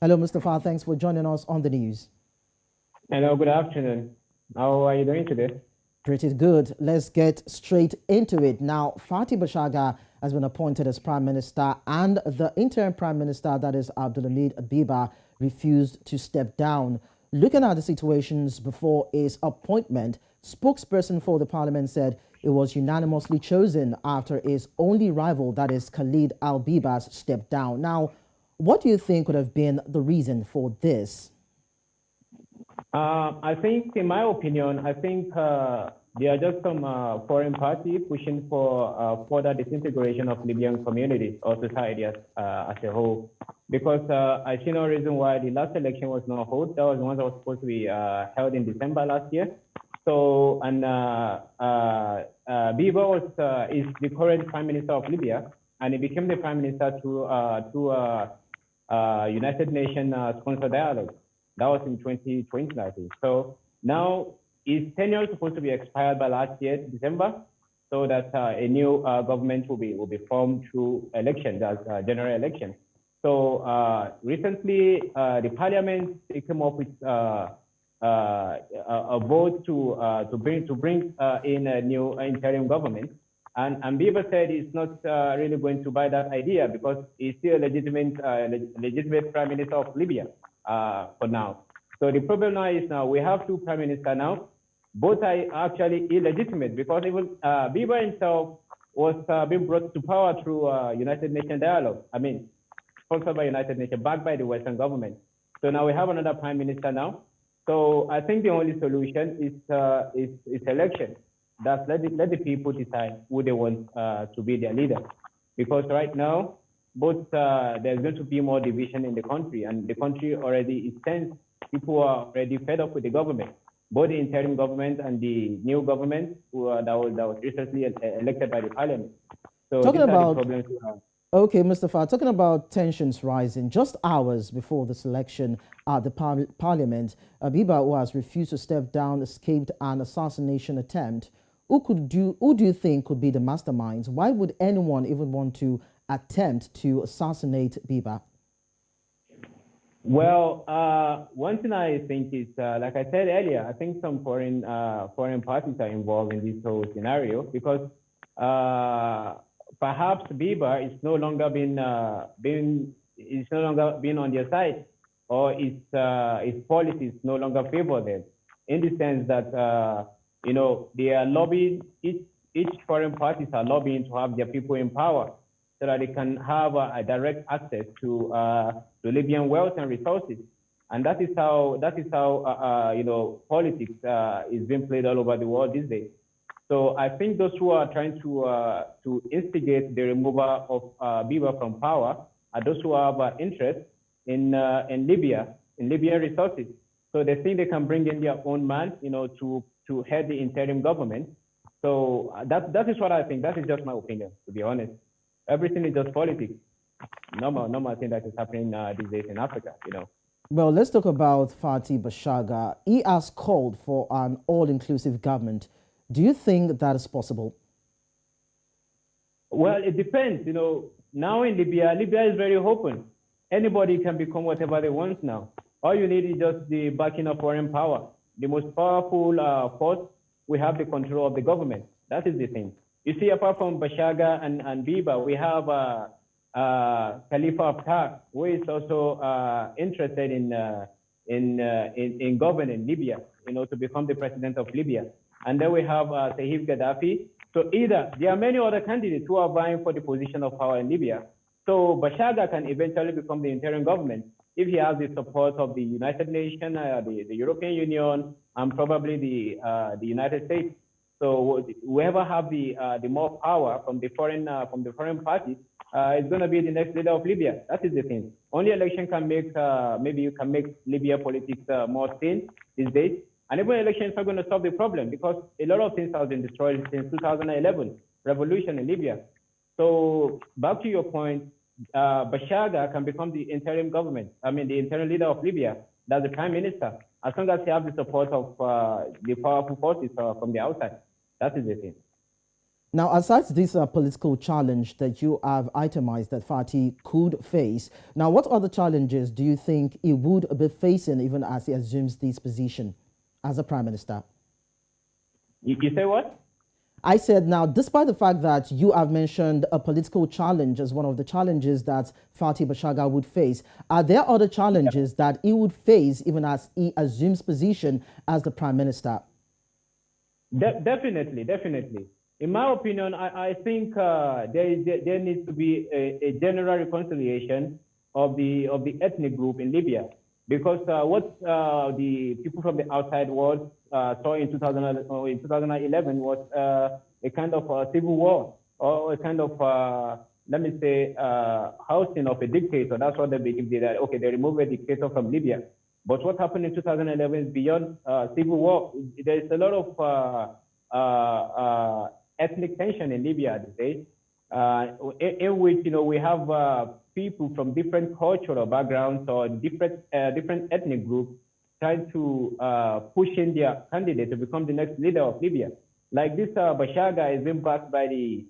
Hello, Mustapha. Thanks for joining us on the news. Hello, good afternoon. How are you doing today? Pretty good. Let's get straight into it. Now, Fatih Bashaga has been appointed as Prime Minister, and the interim Prime Minister, that is Abdulhamid Abiba, refused to step down. Looking at the situations before his appointment, spokesperson for the parliament said it was unanimously chosen after his only rival, that is Khalid Al-Bibas, stepped down. Now, what do you think could have been the reason for this? I think, in my opinion, there are just some foreign parties pushing for further disintegration of Libyan communities or society as a whole. Because I see no reason why the last election was not held. That was the one that was supposed to be held in December last year. So, and Biba is the current Prime Minister of Libya, and he became the Prime Minister through United Nations sponsored dialogue. That was in 2020, I think. So now his tenure is supposed to be expired by last year, December, so that a new government will be formed through elections, as general election. So recently, the parliament came up with a vote to bring in a new interim government. And Biba said he's not really going to buy that idea because he's still a legitimate Prime Minister of Libya for now. So the problem now is we have two prime ministers now. Both are actually illegitimate because even Biba himself was being brought to power through United Nations dialogue. I mean, sponsored by United Nations, backed by the Western government. So now we have another prime minister now. So I think the only solution is election. That's let the people decide who they want to be their leader. Because right now, both there's going to be more division in the country, and the country already is tense. People are already fed up with the government, both the interim government and the new government that was recently elected by the parliament. So Talking these are the about problems we have. Okay, Mustapha, talking about tensions rising, just hours before the selection at the parliament, Abiba, who has refused to step down, escaped an assassination attempt. Who do you think could be the masterminds? Why would anyone even want to attempt to assassinate Biba? Well, one thing I think is, like I said earlier, I think some foreign parties are involved in this whole scenario because perhaps Biba is no longer being on their side, or his policies no longer favor them, in the sense that they are lobbying. Each foreign parties are lobbying to have their people in power, so that they can have a direct access to Libyan wealth and resources. And that is how politics is being played all over the world these days. So I think those who are trying to instigate the removal of Biba from power are those who have interest in Libya, in Libyan resources. So they think they can bring in their own man, to head the interim government. So that is what I think. That is just my opinion, to be honest. Everything is just politics. Normal thing that is happening these days in Africa, Well, let's talk about Fatih Bashaga. He has called for an all-inclusive government. Do you think that is possible? Well, it depends. Now in Libya is very open. Anybody can become whatever they want now. All you need is just the backing of foreign power. The most powerful force, we have the control of the government. That is the thing. You see, apart from Bashaga and Biba, we have Khalifa Haftar, who is also interested in governing Libya, to become the president of Libya. And then we have Saif Gaddafi. So there are many other candidates who are vying for the position of power in Libya. So Bashaga can eventually become the interim government if he has the support of the United Nations, the European Union, and probably the United States. So whoever have the more power from the foreign party is going to be the next leader of Libya. That is the thing. Only election can make maybe you can make Libya politics more sane these days. And even elections are going to solve the problem because a lot of things have been destroyed since 2011 revolution in Libya. So back to your point, Bashaga can become the interim leader of Libya. That's the prime minister, as long as he has the support of the powerful forces from the outside. That is the thing. Now, aside this political challenge that you have itemized that Fati could face, now what other challenges do you think he would be facing even as he assumes this position as a prime minister? You say what? I said now, despite the fact that you have mentioned a political challenge as one of the challenges that Fati Bashaga would face, are there other challenges that he would face even as he assumes position as the prime minister? Definitely, definitely. In my opinion, I think there needs to be a general reconciliation of the ethnic group in Libya, because what the people from the outside world saw in 2011 was a kind of civil war, or a kind of let me say housing of a dictator. That's what they believe. That okay, they removed a dictator from Libya. But what happened in 2011 is beyond civil war. There is a lot of ethnic tension in Libya today, in which we have people from different cultural backgrounds or different ethnic groups trying to push in their candidate to become the next leader of Libya. Like this, Bashaga is being backed by the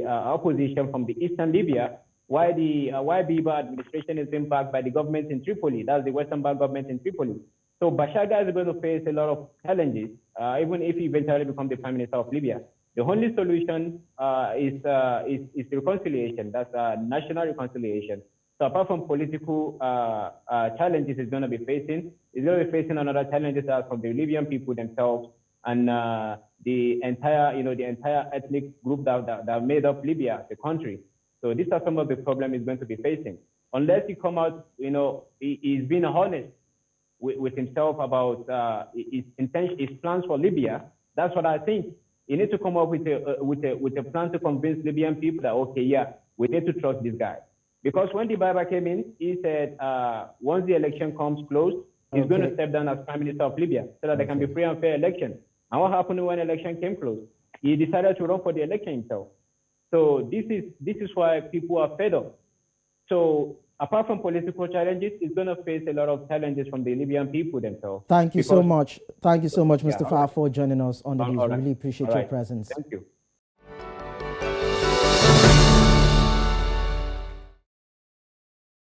opposition from the eastern Libya, while the Biba administration is being backed by the government in Tripoli. That's the Western Bank government in Tripoli. So Bashaga is going to face a lot of challenges, even if he eventually becomes the prime minister of Libya. The only solution is reconciliation. That's national reconciliation. So apart from political challenges he's going to be facing, he's going to be facing another challenges from the Libyan people themselves and the entire ethnic group that made up Libya, the country. So these are some of the problems he's going to be facing. Unless he come out, he's being honest with himself about his intention, his plans for Libya. That's what I think. You need to come up with a plan to convince Libyan people that okay, yeah, we need to trust this guy. Because when the Biba came in, he said once the election comes close, he's going to step down as prime minister of Libya so that there can be free and fair election. And what happened when election came close? He decided to run for the election himself. So this is why people are fed up. So apart from political challenges, it's going to face a lot of challenges from the Libyan people themselves. Thank you so much. Thank you so much, Mustapha, for joining us on the news. We really appreciate your presence. Thank you.